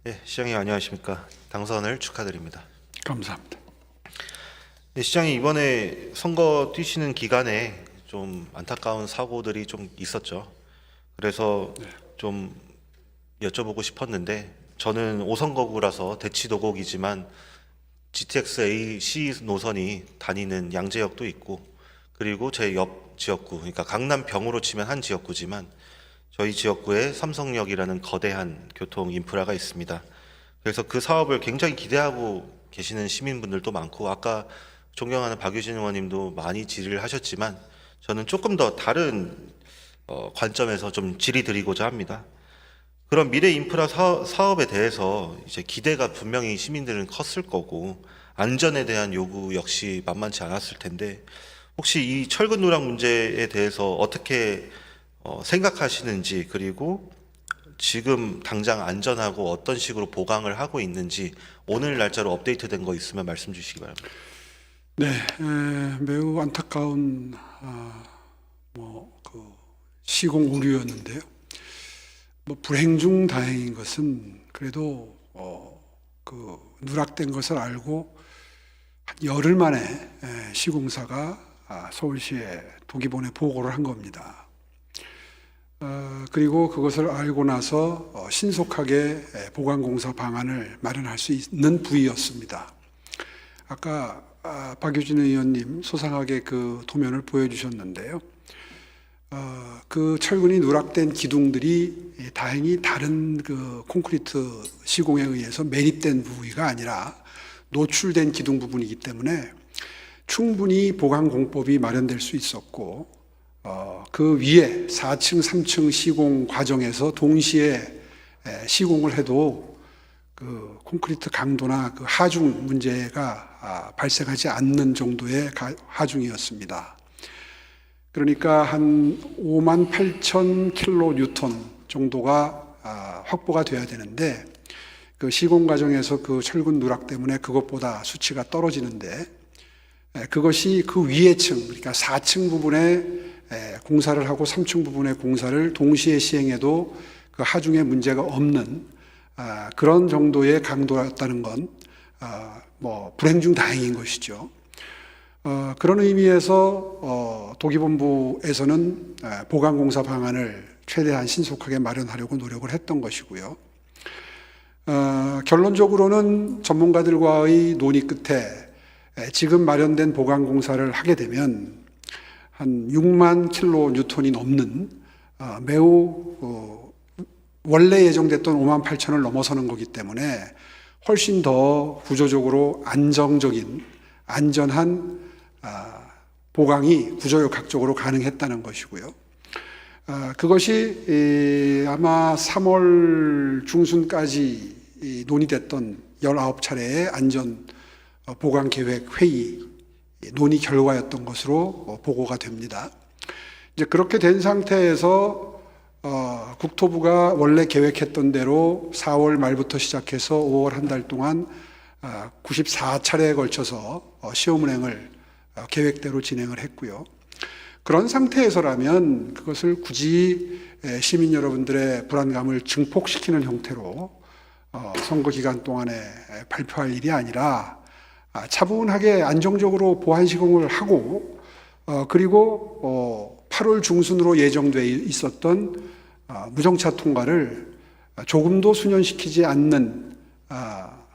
네, 시장님 안녕하십니까. 당선을 축하드립니다. 감사합니다. 네, 시장님 이번에 선거 뛰시는 기간에 좀 안타까운 사고들이 좀 있었죠. 그래서 좀 여쭤보고 싶었는데 저는 5선거구라서 대치도곡이지만 GTX AC 노선이 다니는 양재역도 있고 그리고 제 옆 지역구, 그러니까 강남병으로 치면 한 지역구지만 저희 지역구에 삼성역이라는 거대한 교통 인프라가 있습니다. 그래서 그 사업을 굉장히 기대하고 계시는 시민분들도 많고 아까 존경하는 박유진 의원님도 많이 질의를 하셨지만 저는 조금 더 다른 관점에서 좀 질의 드리고자 합니다. 그런 미래 인프라 사업에 대해서 이제 기대가 분명히 시민들은 컸을 거고 안전에 대한 요구 역시 만만치 않았을 텐데 혹시 이 철근 누락 문제에 대해서 어떻게 생각하시는지 그리고 지금 당장 안전하고 어떤 식으로 보강을 하고 있는지 오늘 날짜로 업데이트된 거 있으면 말씀 주시기 바랍니다. 네, 매우 안타까운 시공 오류였는데요. 불행 중 다행인 것은 그래도 누락된 것을 알고 한 열흘 만에 시공사가 서울시에 동기본에 보고를 한 겁니다. 그리고 그것을 알고 나서 신속하게 보강공사 방안을 마련할 수 있는 부위였습니다. 아까 박유진 의원님 소상하게 그 도면을 보여주셨는데요. 그 철근이 누락된 기둥들이 다행히 다른 그 콘크리트 시공에 의해서 매립된 부위가 아니라 노출된 기둥 부분이기 때문에 충분히 보강 공법이 마련될 수 있었고 그 위에 4층, 3층 시공 과정에서 동시에 시공을 해도 그 콘크리트 강도나 그 하중 문제가 발생하지 않는 정도의 하중이었습니다. 그러니까 한 58,000 킬로뉴턴 정도가 확보가 돼야 되는데 그 시공 과정에서 그 철근 누락 때문에 그것보다 수치가 떨어지는데 그것이 그 위에 층, 그러니까 4층 부분에 공사를 하고 3층 부분의 공사를 동시에 시행해도 그 하중에 문제가 없는 그런 정도의 강도였다는 건 불행 중 다행인 것이죠. 그런 의미에서 도기본부에서는 보강공사 방안을 최대한 신속하게 마련하려고 노력을 했던 것이고요. 결론적으로는 전문가들과의 논의 끝에 지금 마련된 보강공사를 하게 되면 한 6만 킬로뉴턴이 넘는 매우 원래 예정됐던 5만 8천을 넘어서는 거기 때문에 훨씬 더 구조적으로 안정적인 안전한 보강이 구조역학적으로 가능했다는 것이고요. 그것이 아마 3월 중순까지 논의됐던 19차례의 안전 보강 계획 회의 논의 결과였던 것으로 보고가 됩니다. 이제 그렇게 된 상태에서 국토부가 원래 계획했던 대로 4월 말부터 시작해서 5월 한 달 동안 94차례에 걸쳐서 시험 운행을 계획대로 진행을 했고요. 그런 상태에서라면 그것을 굳이 시민 여러분들의 불안감을 증폭시키는 형태로 선거 기간 동안에 발표할 일이 아니라 차분하게 안정적으로 보완 시공을 하고 그리고 8월 중순으로 예정돼 있었던 무정차 통과를 조금도 수년시키지 않는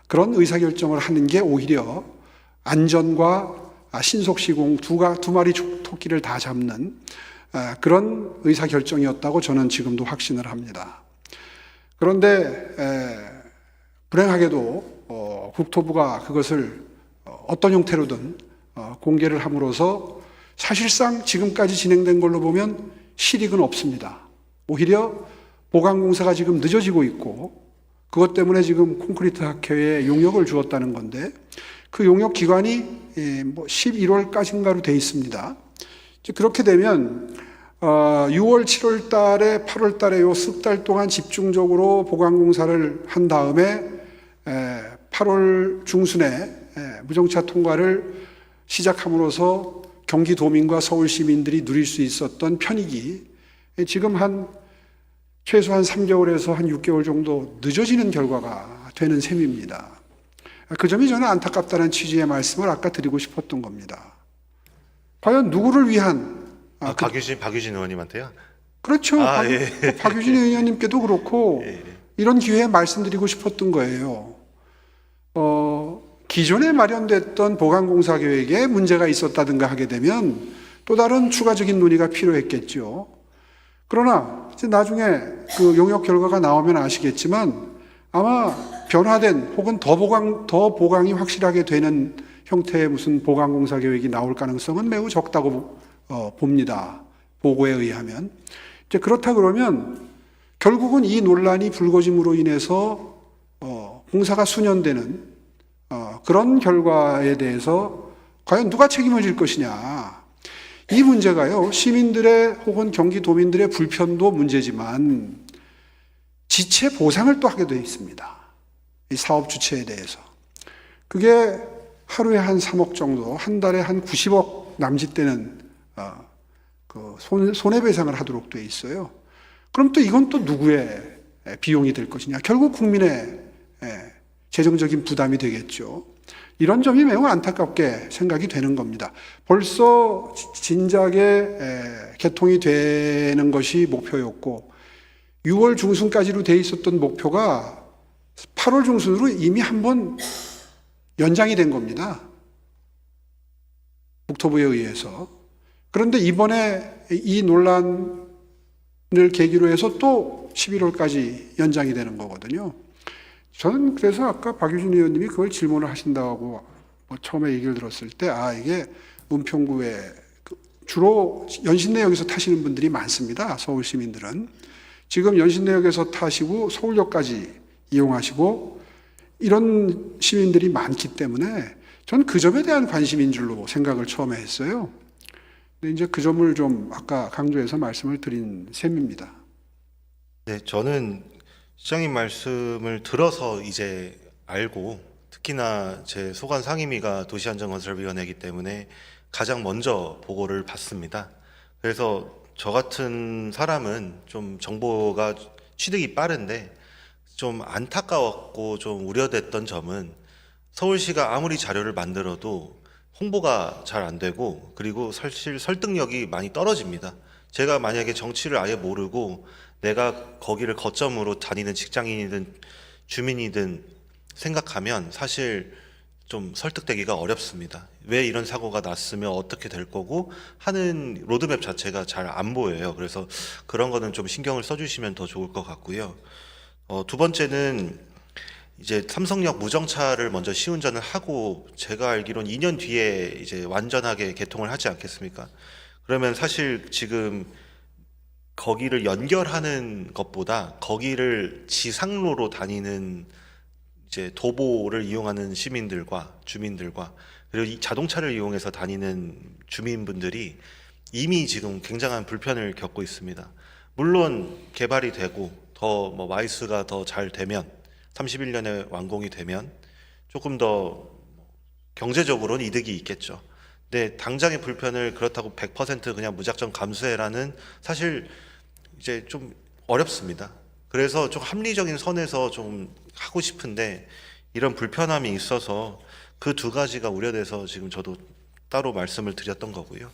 그런 의사결정을 하는 게 오히려 안전과 신속 시공 두 마리 토끼를 다 잡는 그런 의사결정이었다고 저는 지금도 확신을 합니다. 그런데 불행하게도 국토부가 그것을 어떤 형태로든 공개를 함으로써 사실상 지금까지 진행된 걸로 보면 실익은 없습니다. 오히려 보강공사가 지금 늦어지고 있고 그것 때문에 지금 콘크리트 학회에 용역을 주었다는 건데 그 용역 기간이 11월까지인가로 돼 있습니다. 그렇게 되면 6월, 7월 달에 8월 달에 요 석 달 동안 집중적으로 보강공사를 한 다음에 8월 중순에 무정차 통과를 시작함으로써 경기도민과 서울 시민들이 누릴 수 있었던 편익이 지금 한 최소한 3개월에서 한 6개월 정도 늦어지는 결과가 되는 셈입니다. 그 점이 저는 안타깝다는 취지의 말씀을 아까 드리고 싶었던 겁니다. 과연 누구를 위한 박유진 의원님한테요? 그렇죠. 예. 박유진 의원님께도 그렇고 예. 이런 기회에 말씀드리고 싶었던 거예요. 기존에 마련됐던 보강공사 계획에 문제가 있었다든가 하게 되면 또 다른 추가적인 논의가 필요했겠죠. 그러나 이제 나중에 그 용역 결과가 나오면 아시겠지만 아마 변화된 혹은 더 보강이 확실하게 되는 형태의 무슨 보강공사 계획이 나올 가능성은 매우 적다고 봅니다. 보고에 의하면. 이제 그렇다 그러면 결국은 이 논란이 불거짐으로 인해서 공사가 수년되는 그런 결과에 대해서 과연 누가 책임을 질 것이냐. 이 문제가요, 시민들의 혹은 경기도민들의 불편도 문제지만 지체 보상을 또 하게 되어 있습니다. 이 사업 주체에 대해서. 그게 하루에 한 3억 정도, 한 달에 한 90억 남짓되는 그 손해배상을 하도록 되어 있어요. 그럼 또 이건 또 누구의 비용이 될 것이냐? 결국 국민의 재정적인 부담이 되겠죠. 이런 점이 매우 안타깝게 생각이 되는 겁니다. 벌써 진작에 개통이 되는 것이 목표였고 6월 중순까지로 돼 있었던 목표가 8월 중순으로 이미 한번 연장이 된 겁니다. 국토부에 의해서. 그런데 이번에 이 논란을 계기로 해서 또 11월까지 연장이 되는 거거든요. 저는 그래서 아까 박유진 의원님이 그걸 질문을 하신다고 처음에 얘기를 들었을 때 이게 은평구에 주로 연신내역에서 타시는 분들이 많습니다. 서울 시민들은. 지금 연신내역에서 타시고 서울역까지 이용하시고 이런 시민들이 많기 때문에 저는 그 점에 대한 관심인 줄로 생각을 처음에 했어요. 근데 이제 그 점을 좀 아까 강조해서 말씀을 드린 셈입니다. 네, 저는 시장님 말씀을 들어서 이제 알고 특히나 제 소관 상임위가 도시안전건설위원회이기 때문에 가장 먼저 보고를 받습니다. 그래서 저 같은 사람은 좀 정보가 취득이 빠른데 좀 안타까웠고 좀 우려됐던 점은 서울시가 아무리 자료를 만들어도 홍보가 잘 안 되고 그리고 사실 설득력이 많이 떨어집니다. 제가 만약에 정치를 아예 모르고 내가 거기를 거점으로 다니는 직장인이든 주민이든 생각하면 사실 좀 설득되기가 어렵습니다. 왜 이런 사고가 났으면 어떻게 될 거고 하는 로드맵 자체가 잘 안 보여요. 그래서 그런 거는 좀 신경을 써주시면 더 좋을 것 같고요. 두 번째는 이제 삼성역 무정차를 먼저 시운전을 하고 제가 알기로는 2년 뒤에 이제 완전하게 개통을 하지 않겠습니까? 그러면 사실 지금 거기를 연결하는 것보다 거기를 지상로로 다니는 이제 도보를 이용하는 시민들과 주민들과 그리고 이 자동차를 이용해서 다니는 주민분들이 이미 지금 굉장한 불편을 겪고 있습니다. 물론 개발이 되고 더 뭐 마이스가 더 잘 되면 31년에 완공이 되면 조금 더 경제적으로는 이득이 있겠죠. 근데 당장의 불편을 그렇다고 100% 그냥 무작정 감수해라는 사실 이제 좀 어렵습니다. 그래서 좀 합리적인 선에서 좀 하고 싶은데 이런 불편함이 있어서 그 두 가지가 우려돼서 지금 저도 따로 말씀을 드렸던 거고요.